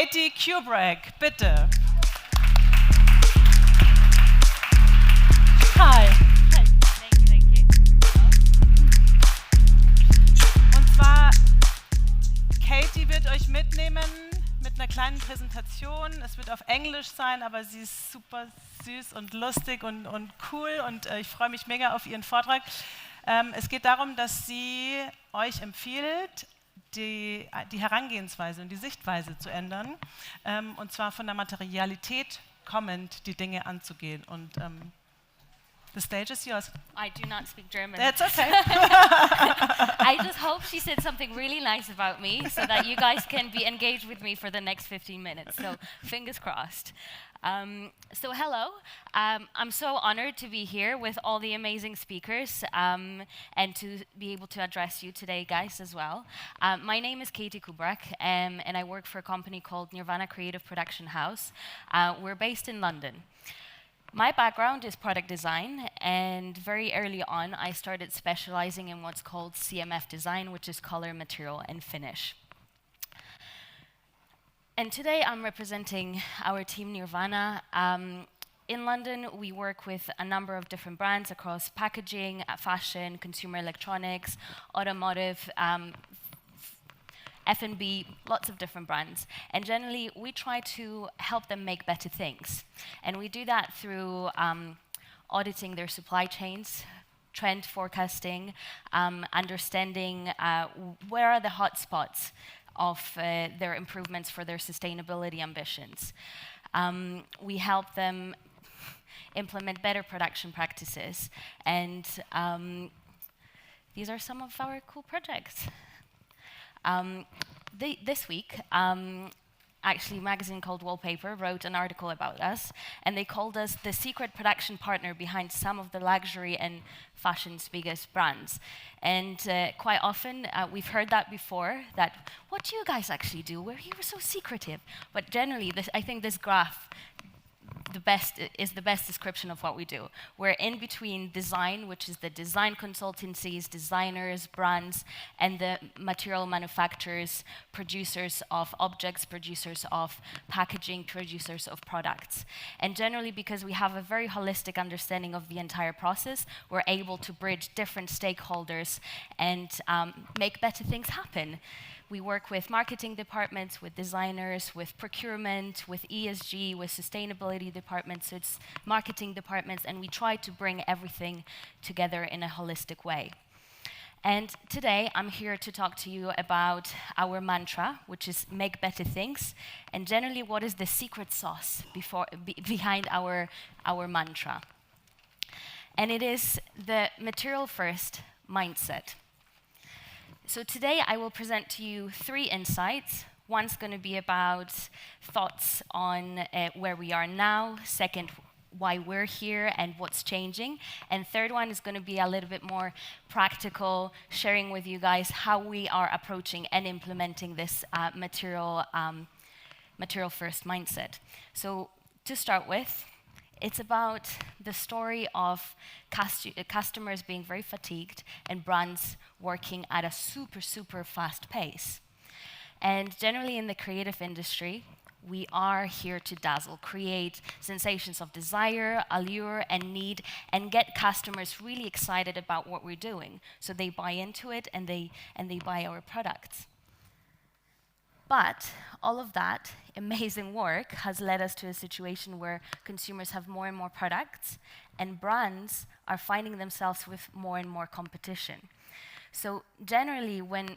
Katie Kubrak, bitte. Hi. Thank you. Und zwar, Katie wird euch mitnehmen mit einer kleinen Präsentation. Es wird auf Englisch sein, aber sie ist super süß und lustig und cool und ich freue mich mega auf ihren Vortrag. Es geht darum, dass sie euch empfiehlt, die Herangehensweise und die Sichtweise zu ändern, und zwar von der Materialität kommend die Dinge anzugehen. Und the stage is yours. I do not speak German. That's okay. I just hope she said something really nice about me so that you guys can be engaged with me for the next 15 minutes. So fingers crossed. So hello, I'm so honored to be here with all the amazing speakers and to be able to address you today, guys, as well. My name is Katie Kubrak and I work for a company called Nirvana Creative Production House. We're based in London. My background is product design, and very early on I started specializing in what's called CMF design, which is color, material, and finish. And today I'm representing our team Nirvana. In London, we work with a number of different brands across packaging, fashion, consumer electronics, automotive, F&B, lots of different brands. And generally, we try to help them make better things. And we do that through auditing their supply chains, trend forecasting, understanding where are the hotspots of their improvements for their sustainability ambitions. We help them implement better production practices. And these are some of our cool projects. This week, actually, a magazine called Wallpaper wrote an article about us, and they called us the secret production partner behind some of the luxury and fashion's biggest brands. And quite often, we've heard that before, that what do you guys actually do? We're so secretive. But generally, I think this graph is the best description of what we do. We're in between design, which is the design consultancies, designers, brands, and the material manufacturers, producers of objects, producers of packaging, producers of products. And generally, because we have a very holistic understanding of the entire process, we're able to bridge different stakeholders and make better things happen. We work with marketing departments, with designers, with procurement, with ESG, with sustainability departments, so it's marketing departments, and we try to bring everything together in a holistic way. And today, I'm here to talk to you about our mantra, which is make better things, and generally what is the secret sauce behind our mantra. And it is the material first mindset. So today I will present to you 3 insights. One's going to be about thoughts on where we are now. Second, why we're here and what's changing. And third one is going to be a little bit more practical, sharing with you guys how we are approaching and implementing this material first mindset. So to start with, it's about the story of customers being very fatigued and brands working at a super, super fast pace. And generally in the creative industry, we are here to dazzle, create sensations of desire, allure, and need, and get customers really excited about what we're doing. So they buy into it and they buy our products. But all of that amazing work has led us to a situation where consumers have more and more products, and brands are finding themselves with more and more competition. So generally, one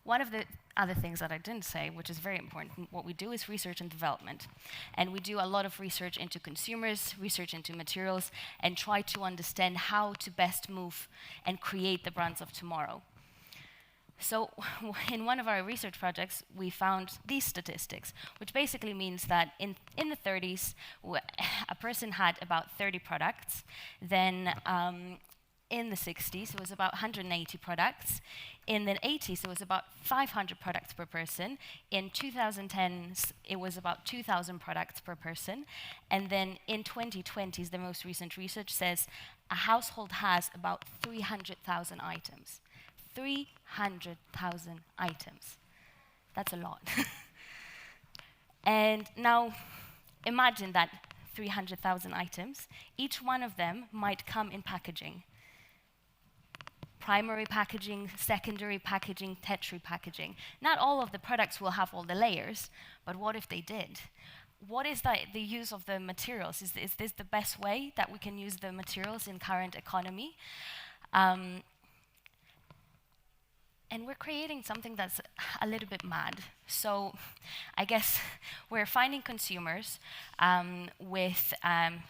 of the other things that I didn't say, which is very important, what we do is research and development. And we do a lot of research into consumers, research into materials, and try to understand how to best move and create the brands of tomorrow. So in one of our research projects, we found these statistics, which basically means that in the 30s, a person had about 30 products. Then in the 60s, it was about 180 products. In the 80s, it was about 500 products per person. In 2010s, it was about 2,000 products per person. And then in 2020s, the most recent research says a household has about 300,000 items. 300,000 items. That's a lot. And now imagine that 300,000 items, each one of them might come in packaging. Primary packaging, secondary packaging, tertiary packaging. Not all of the products will have all the layers, but what if they did? What is the use of the materials? Is this the best way that we can use the materials in current economy? And we're creating something that's a little bit mad. So I guess we're finding consumers with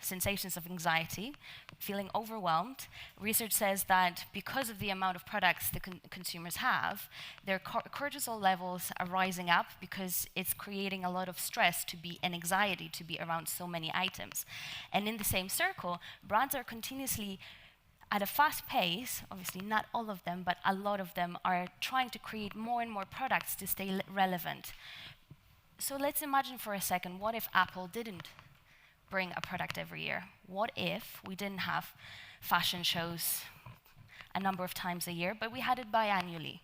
sensations of anxiety, feeling overwhelmed. Research says that because of the amount of products the consumers have, their cortisol levels are rising up because it's creating a lot of stress and anxiety to be around so many items. And in the same circle, brands are continuously at a fast pace, obviously not all of them, but a lot of them are trying to create more and more products to stay relevant. So let's imagine for a second, what if Apple didn't bring a product every year? What if we didn't have fashion shows a number of times a year, but we had it biannually?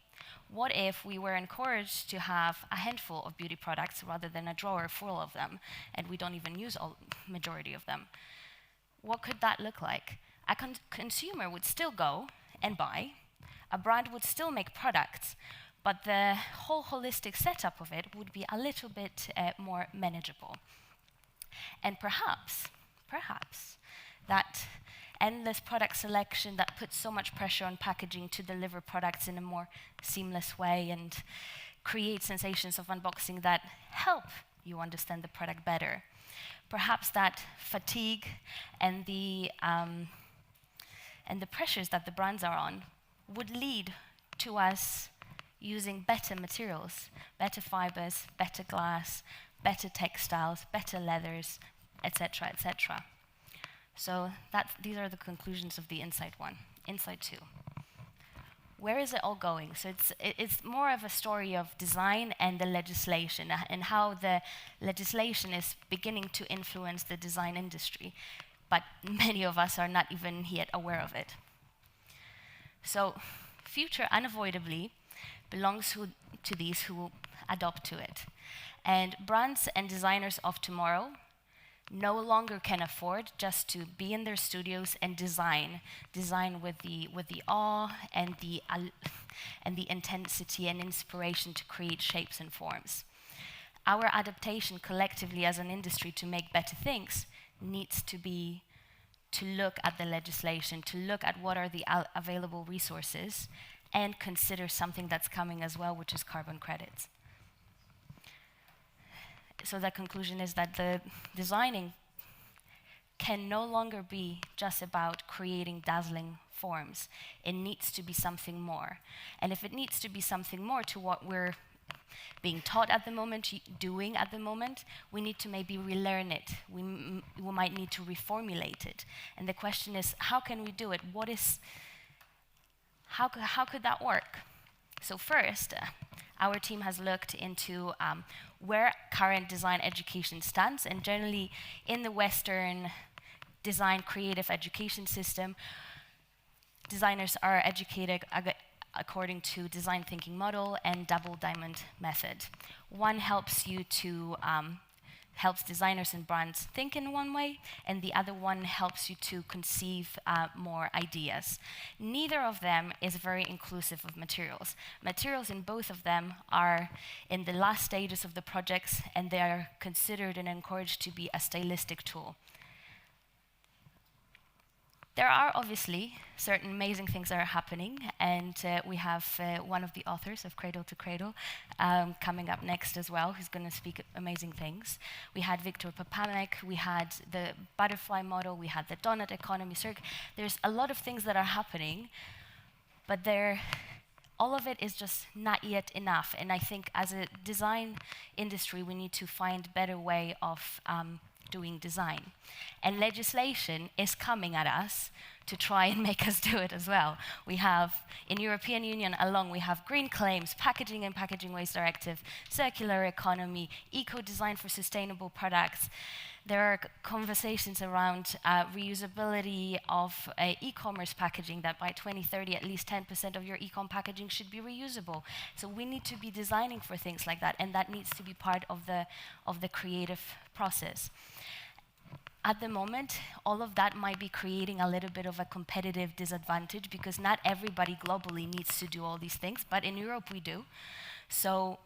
What if we were encouraged to have a handful of beauty products rather than a drawer full of them, and we don't even use all majority of them? What could that look like? A consumer would still go and buy, a brand would still make products, but the whole holistic setup of it would be a little bit more manageable. And perhaps, that endless product selection that puts so much pressure on packaging to deliver products in a more seamless way and create sensations of unboxing that help you understand the product better. Perhaps that fatigue and the pressures that the brands are on would lead to us using better materials, better fibres, better glass, better textiles, better leathers, etc., etc. So these are the conclusions of the Insight 1. Insight 2. Where is it all going? So it's more of a story of design and the legislation and how the legislation is beginning to influence the design industry, but many of us are not even yet aware of it. So future unavoidably belongs to these who adopt to it. And brands and designers of tomorrow no longer can afford just to be in their studios and design with the awe and the intensity and inspiration to create shapes and forms. Our adaptation collectively as an industry to make better things needs to be to look at the legislation, to look at what are the available resources, and consider something that's coming as well, which is carbon credits. So the conclusion is that the designing can no longer be just about creating dazzling forms. It needs to be something more. And if it needs to be something more to what we're being taught at the moment, doing at the moment, we need to maybe relearn it. We might need to reformulate it. And the question is, how can we do it? How could that work? So first, our team has looked into where current design education stands, and generally in the Western design creative education system, designers are educated according to design thinking model and double diamond method. One helps helps designers and brands think in one way, and the other one helps you to conceive more ideas. Neither of them is very inclusive of materials. Materials in both of them are in the last stages of the projects, and they are considered and encouraged to be a stylistic tool. There are obviously certain amazing things that are happening, and we have one of the authors of Cradle to Cradle coming up next as well, who's going to speak amazing things. We had Victor Papanek, we had the butterfly model, we had the donut economy circ. There's a lot of things that are happening, but all of it is just not yet enough. And I think as a design industry, we need to find a better way of doing design. And legislation is coming at us to try and make us do it as well. We have, in European Union alone, we have green claims, packaging and packaging waste directive, circular economy, eco-design for sustainable products. There are conversations around reusability of e-commerce packaging, that by 2030 at least 10% of your e-com packaging should be reusable. So we need to be designing for things like that, and that needs to be part of the creative process. At the moment, all of that might be creating a little bit of a competitive disadvantage because not everybody globally needs to do all these things, but in Europe we do. So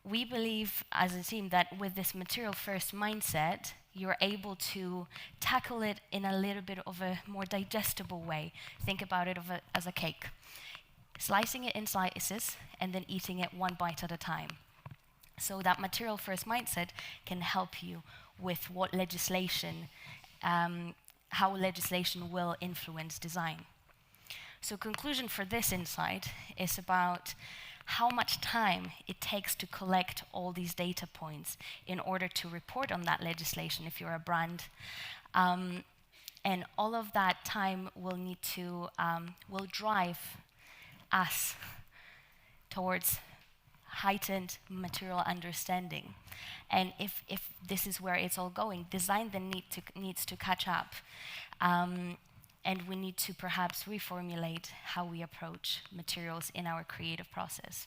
we believe as a team that with this material first mindset, you're able to tackle it in a little bit of a more digestible way. Think about it as a cake. Slicing it in slices and then eating it one bite at a time. So that material first mindset can help you with what legislation, how legislation will influence design. So conclusion for this insight is about how much time it takes to collect all these data points in order to report on that legislation if you're a brand. And all of that time will drive us towards heightened material understanding. And if this is where it's all going, design then needs to catch up. And we need to perhaps reformulate how we approach materials in our creative process.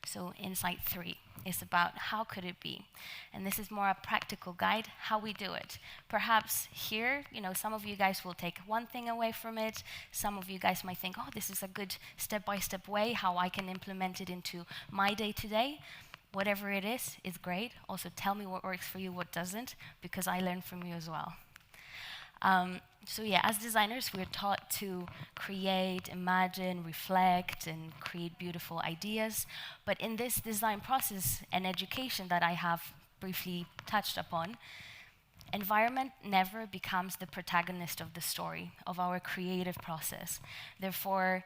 So insight 3 is about how could it be? And this is more a practical guide, how we do it. Perhaps here, some of you guys will take one thing away from it. Some of you guys might think, oh, this is a good step-by-step way how I can implement it into my day-to-day. Whatever it is great. Also tell me what works for you, what doesn't, because I learn from you as well. So yeah, as designers, we're taught to create, imagine, reflect, and create beautiful ideas. But in this design process and education that I have briefly touched upon, environment never becomes the protagonist of the story, of our creative process. Therefore,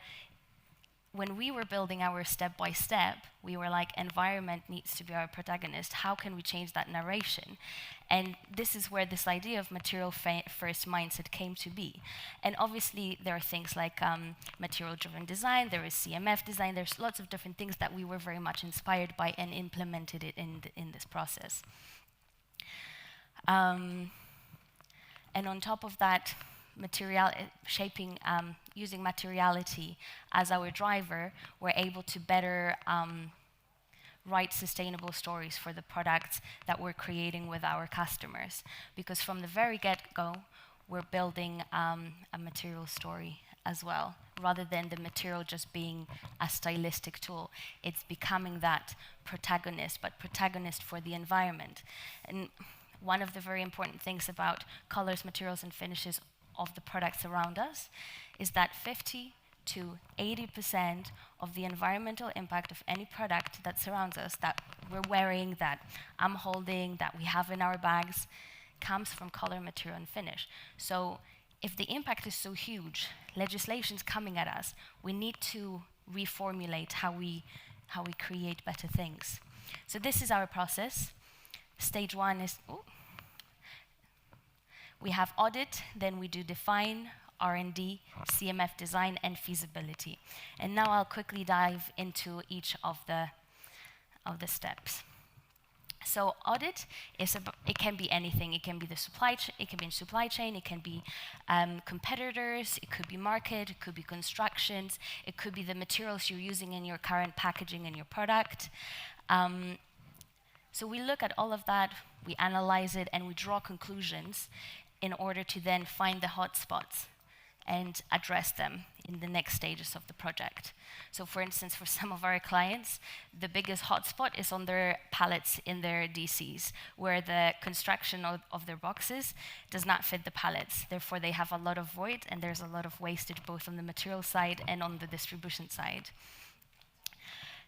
when we were building our step-by-step, we were like, environment needs to be our protagonist. How can we change that narration? And this is where this idea of material first mindset came to be. And obviously, there are things like material-driven design, there is CMF design, there's lots of different things that we were very much inspired by and implemented it in this process. And on top of that, using materiality as our driver, we're able to better write sustainable stories for the products that we're creating with our customers. Because from the very get-go, we're building a material story as well, rather than the material just being a stylistic tool. It's becoming that protagonist, but protagonist for the environment. And one of the very important things about colors, materials, and finishes of the products around us is that 50 to 80% of the environmental impact of any product that surrounds us, that we're wearing, that I'm holding, that we have in our bags, comes from color, material, and finish. So if the impact is so huge, legislation's coming at us, we need to reformulate how we create better things. So this is our process. Stage 1 is, we have audit, then we do define, R&D, CMF design, and feasibility. And now I'll quickly dive into each of the steps. So audit it can be anything. It can be the supply chain. It can be in supply chain. It can be competitors. It could be market. It could be constructions. It could be the materials you're using in your current packaging in your product. So we look at all of that. We analyze it, and we draw conclusions in order to then find the hot spots and address them in the next stages of the project. So for instance, for some of our clients, the biggest hotspot is on their pallets in their DCs, where the construction of their boxes does not fit the pallets. Therefore, they have a lot of void, and there's a lot of wastage both on the material side and on the distribution side.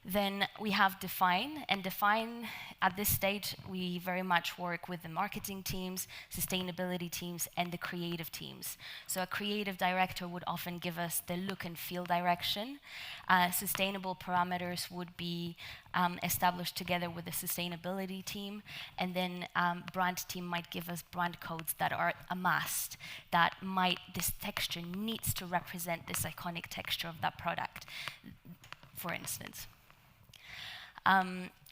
Then we have define, and define at this stage we very much work with the marketing teams, sustainability teams, and the creative teams. So a creative director would often give us the look and feel direction. Sustainable parameters would be established together with the sustainability team, and then brand team might give us brand codes that are a must, that this texture needs to represent this iconic texture of that product, for instance.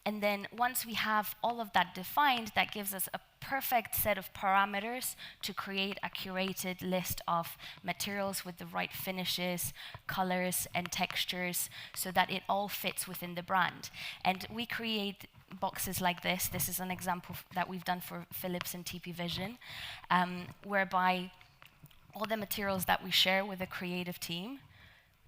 And then once we have all of that defined, that gives us a perfect set of parameters to create a curated list of materials with the right finishes, colors, and textures so that it all fits within the brand. And we create boxes like this. This is an example that we've done for Philips and TP Vision, whereby all the materials that we share with the creative team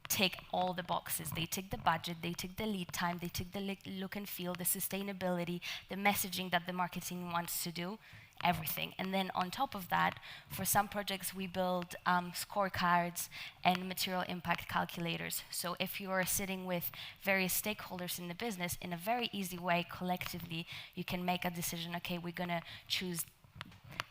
tick all the boxes. They tick the budget, they tick the lead time, they tick the look and feel, the sustainability, the messaging that the marketing wants to do, everything. And then on top of that, for some projects we build scorecards and material impact calculators. So if you are sitting with various stakeholders in the business, in a very easy way, collectively, you can make a decision, okay, we're gonna choose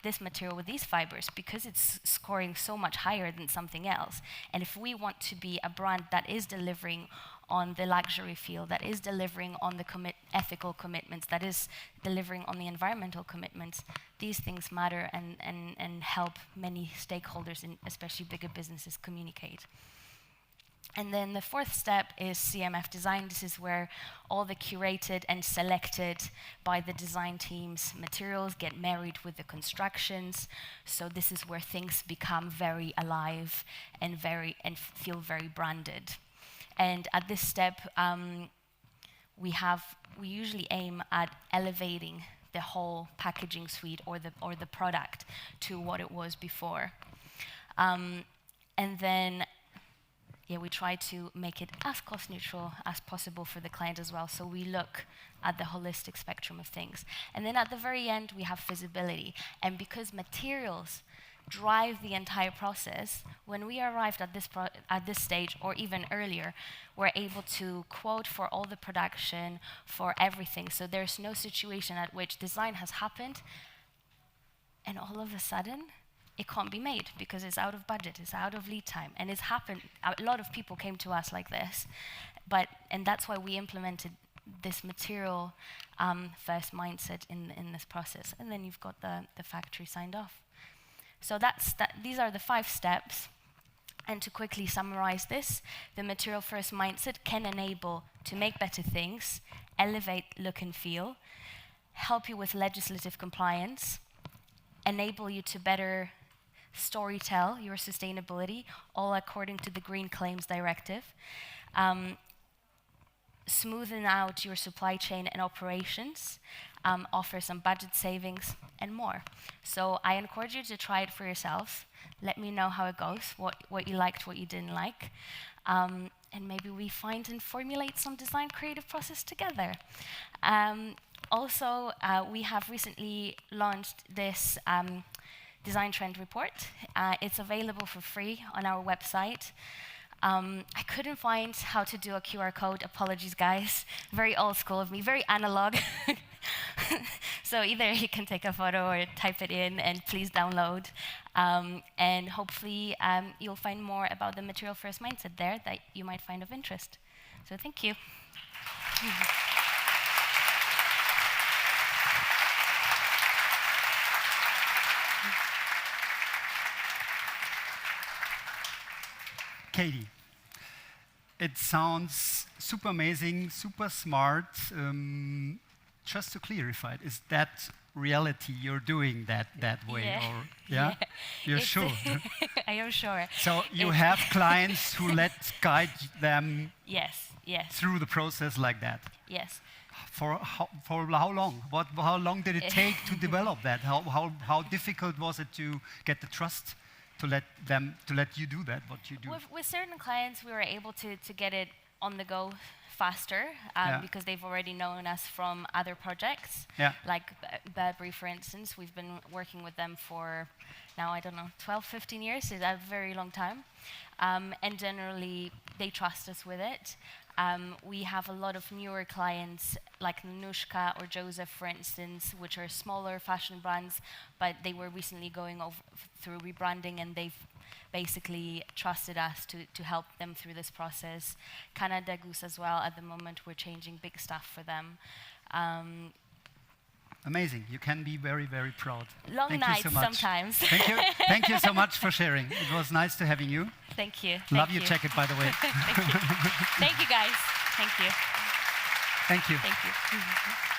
this material with these fibers because it's scoring so much higher than something else. And if we want to be a brand that is delivering on the luxury field, that is delivering on the ethical commitments, that is delivering on the environmental commitments, these things matter and help many stakeholders, especially bigger businesses, communicate. And then the fourth step is CMF design. This is where all the curated and selected by the design teams materials get married with the constructions. So this is where things become very alive and feel very branded. And at this step, we usually aim at elevating the whole packaging suite or the product to what it was before. And then we try to make it as cost neutral as possible for the client as well. So we look at the holistic spectrum of things. And then at the very end, we have feasibility. And because materials drive the entire process, when we arrived at this stage, or even earlier, we're able to quote for all the production, for everything. So there's no situation at which design has happened, and all of a sudden, it can't be made because it's out of budget, it's out of lead time, and it's happened. A lot of people came to us like this, and that's why we implemented this material first mindset in this process. And then you've got the factory signed off. So these are the 5 steps. And to quickly summarize this, the material first mindset can enable to make better things, elevate look and feel, help you with legislative compliance, enable you to better storytell your sustainability, all according to the Green Claims Directive, smoothen out your supply chain and operations, offer some budget savings, and more. So I encourage you to try it for yourself. Let me know how it goes, what you liked, what you didn't like, and maybe we find and formulate some design creative process together. Also, we have recently launched this design trend report. It's available for free on our website. I couldn't find how to do a QR code. Apologies, guys. Very old school of me, very analog. So either you can take a photo or type it in, and please download. And hopefully you'll find more about the material first mindset there that you might find of interest. So thank you. Katie, it sounds super amazing, super smart. Just to clarify, is that reality you're doing that way? Yeah. Or yeah? You're sure? I am sure. So you have clients who guide them Yes. through the process like that? Yes. For how long? How long did it take to develop that? How difficult was it to get the trust to let you do that, what you do? With certain clients, we were able to get it on the go faster because they've already known us from other projects. Yeah. Like Burberry, for instance. We've been working with them for now, 12, 15 years. It's a very long time. And generally, they trust us with it. We have a lot of newer clients like Nanushka or Joseph, for instance, which are smaller fashion brands, but they were recently going through rebranding, and they've basically trusted us to help them through this process. Canada Goose as well. At the moment, we're changing big stuff for them. Amazing. You can be very, very proud. Long Thank nights you so much. sometimes. Thank you. Thank you so much for sharing. It was nice to having you. Thank you. Love your jacket, by the way. Thank you. Thank you, guys. Thank you. Thank you. Thank you.